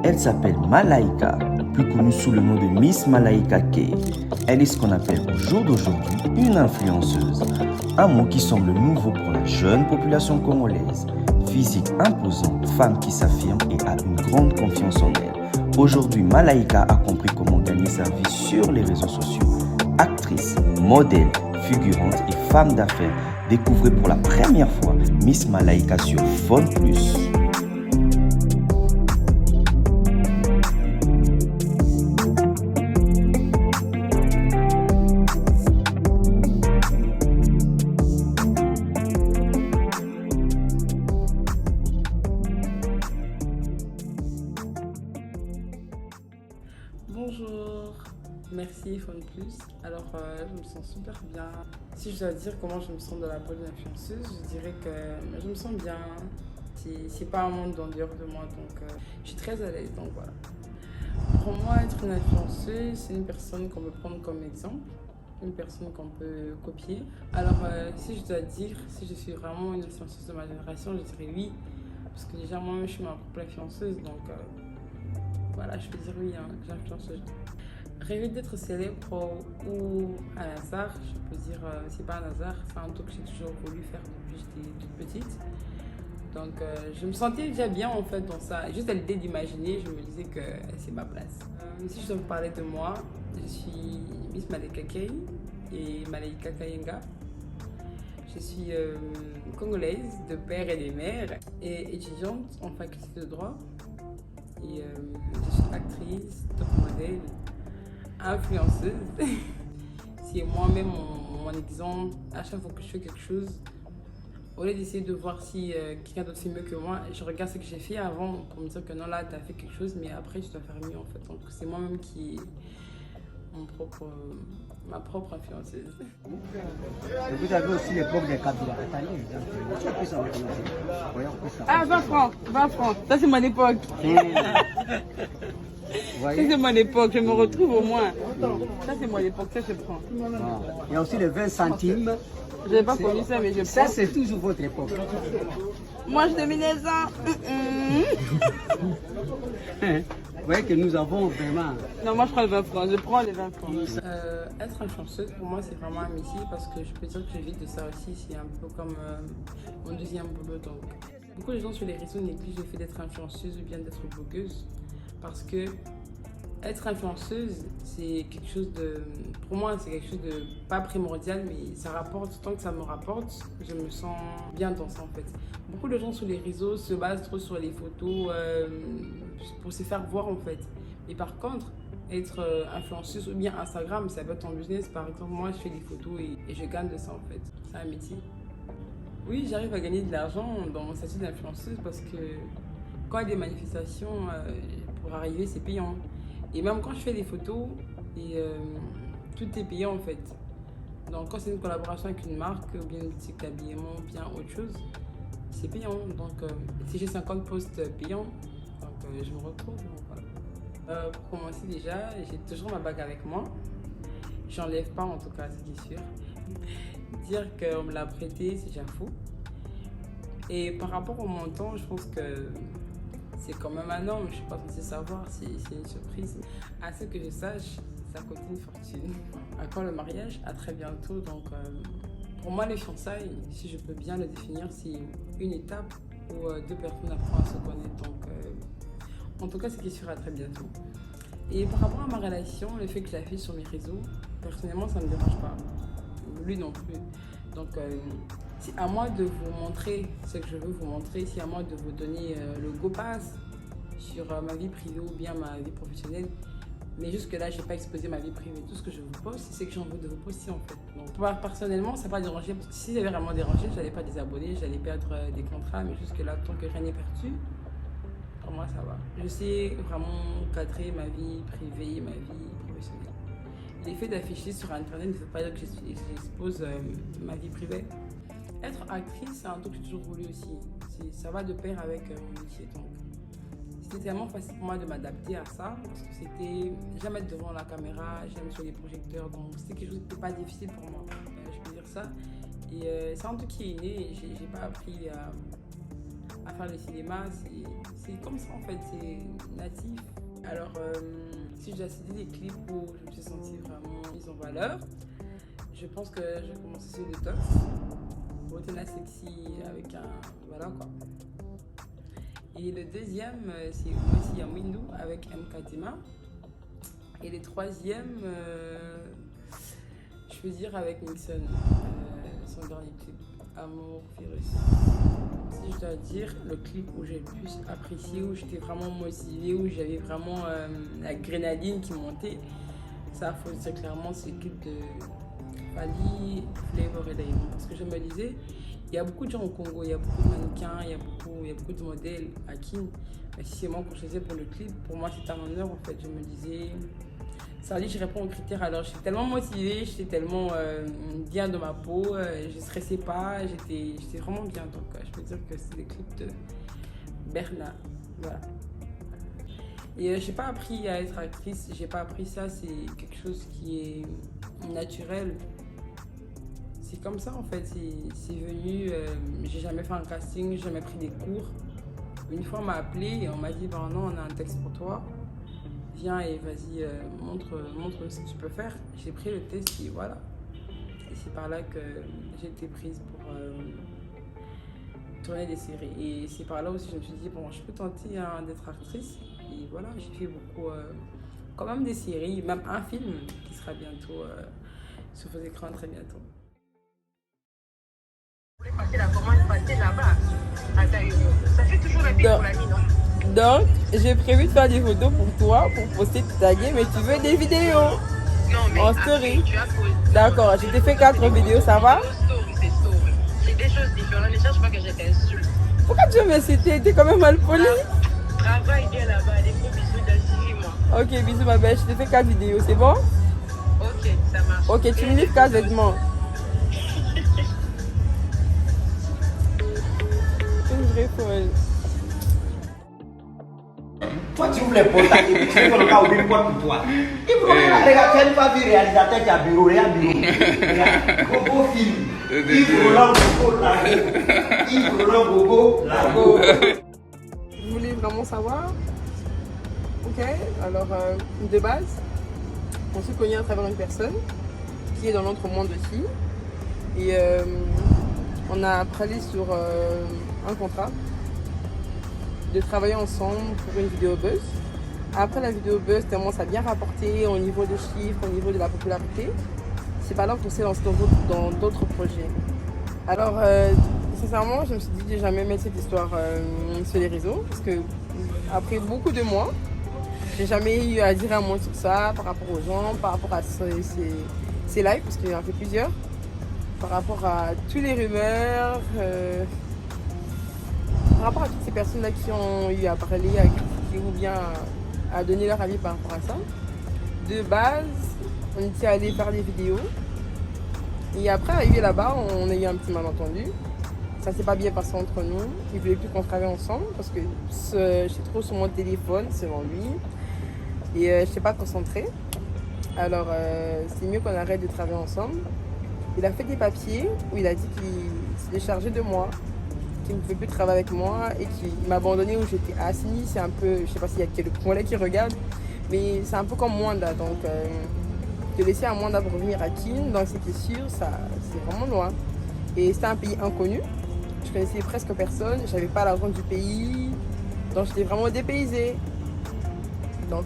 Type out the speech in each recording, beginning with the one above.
Elle s'appelle Malaika, plus connue sous le nom de Miss Malaika K. Elle est ce qu'on appelle au jour d'aujourd'hui une influenceuse, un mot qui semble nouveau pour la jeune population congolaise. Physique imposante, femme qui s'affirme et a une grande confiance en elle. Aujourd'hui, Malaika a compris comment gagner sa vie sur les réseaux sociaux. Actrice, modèle, figurante et femme d'affaires, découvrez pour la première fois Miss Malaika sur Phone Plus. Bonjour, merci Phone Plus. Alors je me sens super bien. Si je dois dire comment je me sens dans la peau d'une influenceuse, je dirais que je me sens bien. C'est pas un monde en dehors de moi, donc je suis très à l'aise, donc voilà. Pour moi, être une influenceuse, c'est une personne qu'on peut prendre comme exemple, une personne qu'on peut copier. Alors si je dois dire, si je suis vraiment une influenceuse de ma génération, je dirais oui. Parce que déjà moi-même je suis ma propre influenceuse, donc voilà, je peux dire oui, hein, j'influence les gens. Rêver d'être célèbre ou un hasard, je peux dire c'est pas un hasard, c'est un truc que j'ai toujours voulu faire depuis que j'étais toute petite. Donc je me sentais déjà bien en fait dans ça. Juste à l'idée d'imaginer, je me disais que c'est ma place. Si je dois vous parler de moi, je suis Miss Malaika K et Malaika Kayenga. Je suis congolaise de père et de mère et étudiante en faculté de droit. Et je suis actrice, top modèle, influenceuse. C'est moi-même mon exemple. À chaque fois que je fais quelque chose, au lieu d'essayer de voir si quelqu'un d'autre fait mieux que moi, je regarde ce que j'ai fait avant pour me dire que non, là, tu as fait quelque chose, mais après, je dois faire mieux en fait. Donc, c'est moi-même qui est ma propre influenceuse. Vous avez aussi l'époque des Kabila. Ah, 20 francs, 20 francs. Ça, c'est mon époque. Ça, c'est mon époque. Je me retrouve au moins. Ça, c'est mon époque. Ça, je prends. Il y a aussi les 20 centimes. Je n'ai pas connu ça, mais je prends. Ça, c'est toujours votre époque. Moi, je devine les ans. Vous voyez que nous avons vraiment... Non, moi, je prends les 20 francs. Je prends les 20 francs. Être influenceuse, pour moi, c'est vraiment un métier parce que je peux dire que je vis de ça aussi. C'est un peu comme mon deuxième boulot. Donc, beaucoup de gens sur les réseaux négligent le fait d'être influenceuse ou bien d'être blogueuse parce que être influenceuse, c'est quelque chose de... Pour moi, c'est quelque chose de pas primordial, mais ça rapporte. Tant que ça me rapporte, je me sens bien dans ça, en fait. Beaucoup de gens sur les réseaux se basent trop sur les photos pour se faire voir, en fait. Et par contre, être influenceuse ou bien Instagram, ça peut être ton business. Par exemple, moi, je fais des photos et je gagne de ça, en fait. C'est un métier. Oui, j'arrive à gagner de l'argent dans mon statut d'influenceuse parce que quand il y a des manifestations, pour arriver, c'est payant. Et même quand je fais des photos, tout est payant en fait. Donc quand c'est une collaboration avec une marque ou bien une boutique d'habillement ou bien autre chose, c'est payant. Donc si j'ai 50 posts payants, donc, je me retrouve. Donc, voilà. Pour commencer déjà, j'ai toujours ma bague avec moi. J'enlève pas en tout cas, c'est sûr. Dire qu'on me l'a prêté, c'est déjà faux. Et par rapport au montant, je pense que c'est quand même un homme, je ne suis pas censée savoir, c'est une surprise. À ce que je sache, ça coûte une fortune. À quand le mariage? À très bientôt. Donc, pour moi, les fiançailles, si je peux bien le définir, c'est une étape où deux personnes apprennent à se connaître. Donc, en tout cas, c'est sûr, à très bientôt. Et par rapport à ma relation, le fait que je la fais sur mes réseaux, personnellement, ça ne me dérange pas. Lui non plus. Donc, c'est à moi de vous montrer ce que je veux vous montrer. C'est à moi de vous donner le go pass sur ma vie privée ou bien ma vie professionnelle. Mais jusque-là, je n'ai pas exposé ma vie privée. Tout ce que je vous poste, c'est ce que j'ai envie de vous poster en fait. Donc, moi, personnellement, ça n'a pas dérangé. Parce que si j'avais vraiment dérangé, je n'allais pas désabonner, j'allais perdre des contrats. Mais jusque-là, tant que rien n'est perdu, pour moi, ça va. Je sais vraiment cadrer ma vie privée, ma vie professionnelle. L'effet d'afficher sur Internet ne veut pas dire que j'expose ma vie privée. Être actrice, c'est un truc que j'ai toujours voulu aussi. Ça va de pair avec mon métier. Donc, c'était tellement facile pour moi de m'adapter à ça parce que c'était jamais être devant la caméra, jamais sur les projecteurs. Donc, c'était quelque chose qui n'était pas difficile pour moi. Je peux dire ça. Et c'est un truc qui est né. J'ai pas appris à faire le cinéma. c'est comme ça en fait, c'est natif. Alors, si je dois citer des clips où je me suis sentie vraiment mise en valeur, je pense que je vais commencer celui de Tox, Rotena Sexy avec un. Voilà quoi. Et le deuxième, c'est aussi un Windu avec M. Katima. Et le troisième, je peux dire avec Nixon, son dernier clip, Amour Virus. Si je dois dire, le clip où j'ai le plus apprécié, où j'étais vraiment motivée, où j'avais vraiment la grénaline qui montait, ça faut dire clairement, c'est le clip de Fally, Flavor et Diamond. Parce que je me disais, il y a beaucoup de gens au Congo, il y a beaucoup de mannequins, il y a beaucoup de modèles à Kin. Mais si c'est moi qu'on choisissait pour le clip, pour moi c'était un honneur en fait. Je me disais, ça dit, je réponds aux critères. Alors j'étais tellement motivée, j'étais tellement bien dans ma peau, je ne stressais pas, j'étais vraiment bien. Donc je peux dire que c'est le clip de Berna. Voilà. Et j'ai pas appris à être actrice, j'ai pas appris ça, c'est quelque chose qui est naturel. C'est comme ça en fait, c'est venu, j'ai jamais fait un casting, j'ai jamais pris des cours. Une fois on m'a appelé et on m'a dit ben non, on a un texte pour toi, viens et vas-y, montre ce que tu peux faire. J'ai pris le test et voilà. Et c'est par là que j'ai été prise pour tourner des séries. Et c'est par là aussi que je me suis dit bon, je peux tenter d'être actrice. Et voilà, j'ai fait beaucoup, quand même des séries, même un film qui sera bientôt sur vos écrans très bientôt. Passer la commande, passer là-bas. Ça fait toujours un pic pour la mine, non? Donc, j'ai prévu de faire des photos pour toi, pour poster, te taguer, mais tu veux des vidéos Non, mais en story. Tu as posé. D'accord, je t'ai fait 4 vidéos, ça va? C'est story. C'est des choses différentes. Ne cherche pas que je t'insulte. Pourquoi tu veux me citer? T'es quand même mal poli. Travaille bien là-bas. Des gros bisous d'assez-moi. Ok, bisous ma belle, je t'ai fait 4 vidéos, c'est bon? Ok, ça marche. Ok, tu me livres 4 vêtements. Une vraie folle. Toi, tu ouvres les portails et tu ne pas ouvrir quoi pour toi. Regarde, tu n'as pas vu réalisateur qui a bureau, regarde bureau. Regarde, Gogo film. Yves Roland Gogo Lago. Yves Roland Gogo Lago. Vous voulez vraiment savoir? Ok, alors de base, on se connaît à travers une personne qui est dans l'autre monde aussi. Et on a parlé sur un contrat de travailler ensemble pour une vidéo buzz. Après la vidéo buzz commence à bien rapporter au niveau des chiffres, au niveau de la popularité. C'est pas là qu'on s'est lancé dans d'autres projets. Alors sincèrement, je me suis dit de jamais mettre cette histoire sur les réseaux parce que après beaucoup de mois, j'ai jamais eu à dire un mot sur ça par rapport aux gens, par rapport à ces lives, parce qu'il y en a fait plusieurs, par rapport à toutes les rumeurs, par rapport à toutes ces personnes-là qui ont eu à parler, à critiquer ou bien à donner leur avis par rapport à ça. De base, on était allé faire des vidéos. Et après, arrivé là-bas, on a eu un petit malentendu. Ça s'est pas bien passé entre nous. Il voulait plus qu'on travaille ensemble parce que j'étais trop sur mon téléphone, selon lui. Et je n'étais pas concentrée. Alors, c'est mieux qu'on arrête de travailler ensemble. Il a fait des papiers où il a dit qu'il s'est déchargé de moi, qu'il ne pouvait plus travailler avec moi et qu'il m'a abandonné où j'étais assise. C'est un peu, je sais pas s'il y a quelques points là qui regardent, mais c'est un peu comme Mwanda. Donc, de laisser à Mwanda pour revenir à Kin, donc c'était sûr, ça, c'est vraiment loin. Et c'était un pays inconnu. Je connaissais presque personne, j'avais pas la langue du pays, donc j'étais vraiment dépaysée. Donc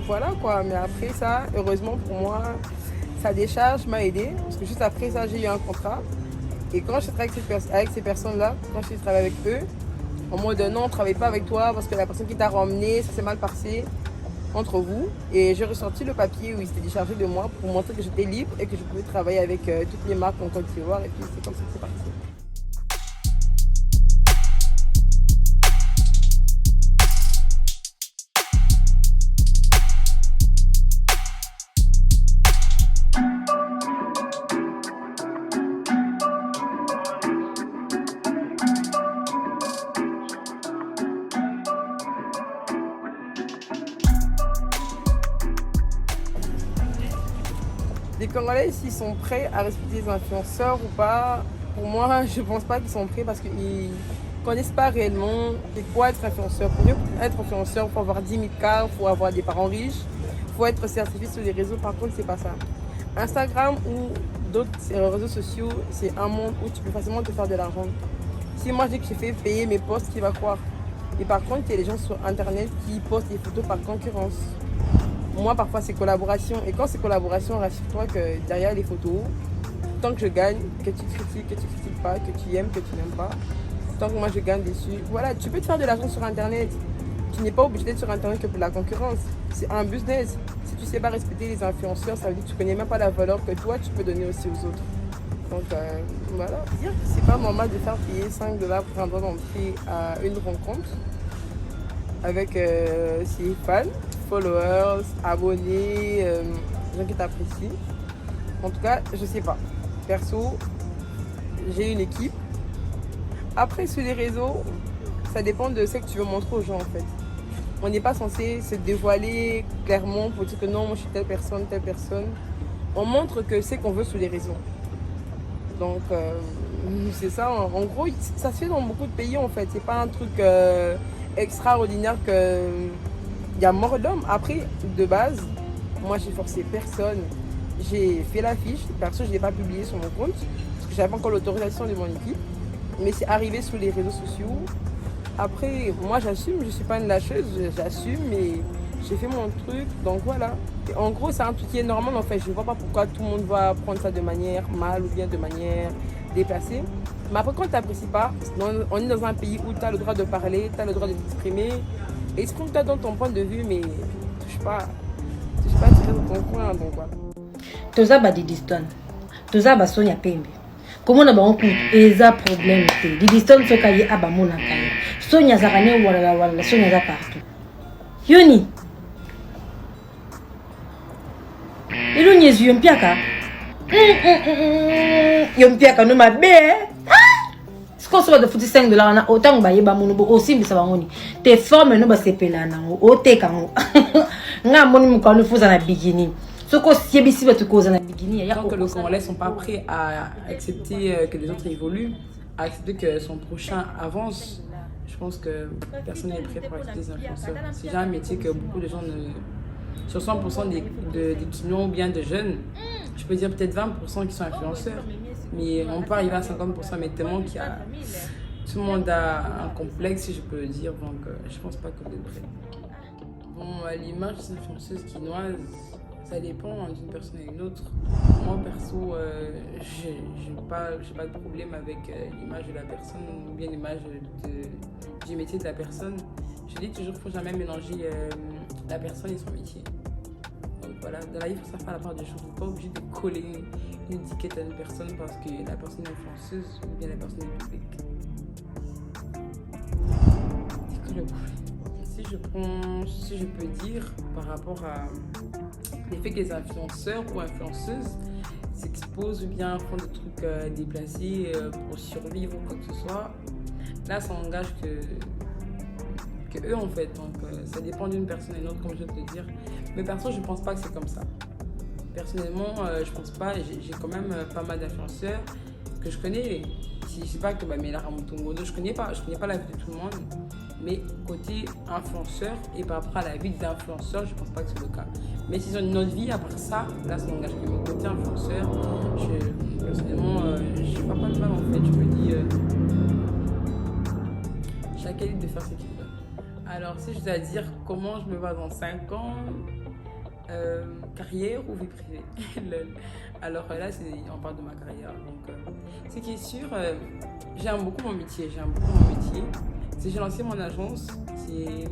voilà quoi, mais après ça, heureusement pour moi, sa décharge m'a aidé parce que juste après ça, j'ai eu un contrat. Et quand je travaille avec ces personnes-là, quand je travaille avec eux, en mode non, on ne travaille pas avec toi parce que la personne qui t'a ramené, ça s'est mal passé entre vous. Et j'ai ressorti le papier où il s'était déchargé de moi pour montrer que j'étais libre et que je pouvais travailler avec toutes les marques en Côte d'Ivoire. Et puis c'est comme ça que c'est parti. Les Congolais, s'ils sont prêts à respecter les influenceurs ou pas, pour moi, je pense pas qu'ils sont prêts parce qu'ils connaissent pas réellement c'est quoi être influenceur. Pour eux, être influenceur, il faut avoir 10 000 cas, il faut avoir des parents riches, il faut être certifié sur les réseaux. Par contre, c'est pas ça. Instagram ou d'autres réseaux sociaux, c'est un monde où tu peux facilement te faire de l'argent. Si moi je dis que je fais payer mes posts, qui va croire? Et par contre, il y a des gens sur internet qui postent des photos par concurrence. Moi, parfois, c'est collaboration. Et quand c'est collaboration, rassure-toi que derrière les photos, tant que je gagne, que tu critiques pas, que tu aimes, que tu n'aimes pas, tant que moi je gagne dessus, voilà, tu peux te faire de l'argent sur internet. Tu n'es pas obligé d'être sur internet que pour la concurrence. C'est un business. Si tu ne sais pas respecter les influenceurs, ça veut dire que tu ne connais même pas la valeur que toi tu peux donner aussi aux autres. Donc voilà, dire que c'est pas normal de faire payer 5 $ pour un droit d'entrée à une rencontre avec ses fans, followers, abonnés, gens qui t'apprécient. En tout cas, je sais pas. Perso, j'ai une équipe. Après, sur les réseaux, ça dépend de ce que tu veux montrer aux gens en fait. On n'est pas censé se dévoiler clairement pour dire que non, moi je suis telle personne. On montre que c'est qu'on veut sur les réseaux. Donc c'est ça, en gros, ça se fait dans beaucoup de pays en fait. C'est pas un truc extraordinaire qu'il y a mort d'homme. Après, de base, moi j'ai forcé personne. J'ai fait l'affiche, perso je ne l'ai pas publié sur mon compte parce que j'avais pas encore l'autorisation de mon équipe. Mais c'est arrivé sur les réseaux sociaux. Après, moi j'assume, je suis pas une lâcheuse, j'assume, mais j'ai fait mon truc, donc voilà. Et en gros, c'est un truc qui est normal en fait. Je ne vois pas pourquoi tout le monde va prendre ça de manière mal ou bien de manière déplacée. Mais après, quand tu n'apprécies pas, on est dans un pays où tu as le droit de parler, tu as le droit de t'exprimer. Exprime-toi dans ton point de vue, mais touche pas tirer dans ton coin, donc voilà. Toza ba Didiston, toza ba Sonia Pembe. Comment on a un coup et ça problème Didiston so kaye abamona kaye. Sonia zakane wala Sonia za partout. Yoni. Ilo nyezu yompiaka. Yompiaka no mabe. Ce qu'on se va de foutre 5 $ na autant ba yeba mono aussi bisa bangoni. Te forme no ba sepela na o te kango. Nga moni mukano fuza na bikini. Tant que le Congolais ne sont pas prêts à accepter que les autres évoluent, à accepter que son prochain avance, je pense que personne n'est prêt pour accepter les influenceurs. C'est déjà un métier que beaucoup de gens ne... Sur 100% d'étudiants ou bien de jeunes, je peux dire peut-être 20% qui sont influenceurs, mais on peut arriver à 50%, mais tellement qu'il y a... Tout le monde a un complexe, si je peux le dire, donc je ne pense pas qu'on est prêt. Bon, l'image des influenceuses quinoises, ça dépend d'une personne à une autre. Moi, perso, j'ai pas de problème avec l'image de la personne ou bien l'image du métier de la personne. Je dis toujours qu'il ne faut jamais mélanger la personne et son métier. Donc voilà, dans la vie, il faut savoir la part des choses. On n'est pas obligé de coller une étiquette à une personne parce que la personne est influenceuse ou bien la personne est publique. C'est que le problème. Si je peux dire par rapport à l'effet que les influenceurs ou influenceuses s'exposent ou bien font des trucs déplacés pour survivre ou quoi que ce soit, là ça engage que eux en fait, donc ça dépend d'une personne à une autre comme je vais te dire, mais perso je pense pas que c'est comme ça. Personnellement je pense pas, j'ai quand même pas mal d'influenceurs que je connais. Je sais pas que Lara Mutungono, je connais pas la vie de tout le monde, mais côté influenceur et par rapport à la vie d'influenceur, je pense pas que c'est le cas. Mais s'ils ont une autre vie, à part ça, là ça n'engage que mon côté influenceur. Personnellement, je vois pas de mal en fait, je me dis chacun est libre de faire ce qu'il veut. Alors si je dois dire comment je me vois dans 5 ans, carrière ou vie privée. Alors là, on parle de ma carrière. Donc, ce qui est sûr, j'aime beaucoup mon métier. Si j'ai lancé mon agence, c'est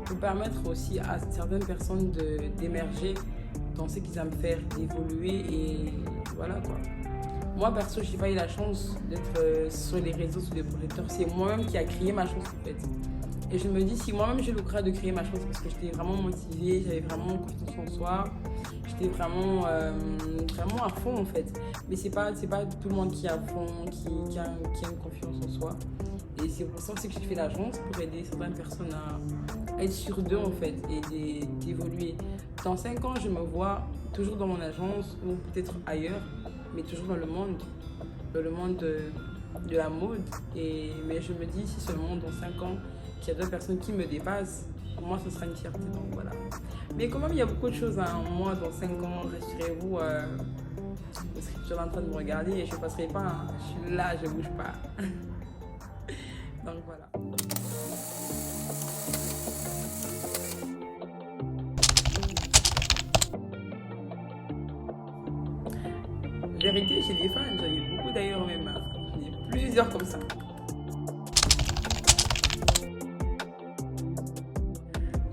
pour permettre aussi à certaines personnes d'émerger dans ce qu'ils aiment faire, d'évoluer et voilà quoi. Moi perso, j'ai pas eu la chance d'être sur les réseaux, sur les projecteurs. C'est moi-même qui a créé ma chance en fait. Et je me dis, si moi-même j'ai le courage de créer ma chance parce que j'étais vraiment motivée, j'avais vraiment confiance en soi, j'étais vraiment à fond en fait. Mais c'est pas tout le monde qui est à fond, qui a une confiance en soi. Et c'est pour ça aussi que j'ai fait l'agence, pour aider certaines personnes à être sûres d'eux en fait et d'évoluer. Dans 5 ans, je me vois toujours dans mon agence ou peut-être ailleurs, mais toujours dans le monde de la mode. Mais je me dis, si seulement dans 5 ans, qu'il y a d'autres personnes qui me dépassent, pour moi, ce sera une fierté. Donc voilà. Mais quand même, il y a beaucoup de choses. Moi, dans 5 ans, rassurez-vous, vous serez toujours en train de me regarder et je ne passerai pas. Je suis là, je ne bouge pas. Donc voilà. Vérité, j'ai des fans, j'en ai beaucoup d'ailleurs même. J'en ai plusieurs comme ça.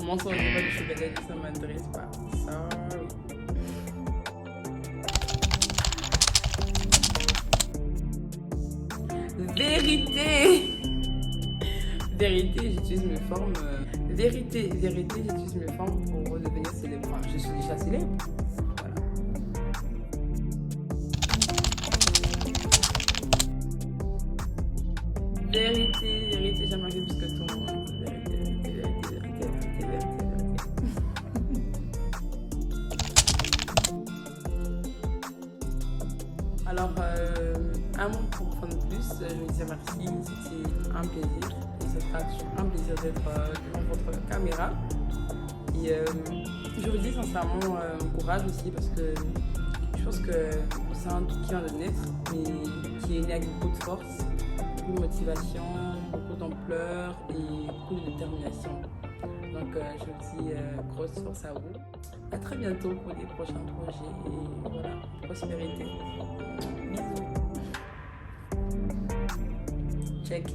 Mensonge, je pas de sugar daddy, ça m'intéresse pas. Sorry. Vérité. Vérité, j'utilise mes formes. Vérité, j'utilise mes formes pour devenir célèbre. Enfin, je suis déjà célèbre. Voilà. Vérité, j'aime marquer plus que tout le monde. Vérité. Alors, un mot pour comprendre plus, je vais dire merci, c'était un plaisir. Et ce sera un plaisir d'être devant votre caméra. Et je vous dis sincèrement courage aussi parce que je pense que c'est un truc qui vient de naître, mais qui est né avec beaucoup de force, beaucoup de motivation, beaucoup d'ampleur et beaucoup de détermination. Donc je vous dis grosse force à vous. À très bientôt pour les prochains projets et voilà, prospérité. Bisous. Check.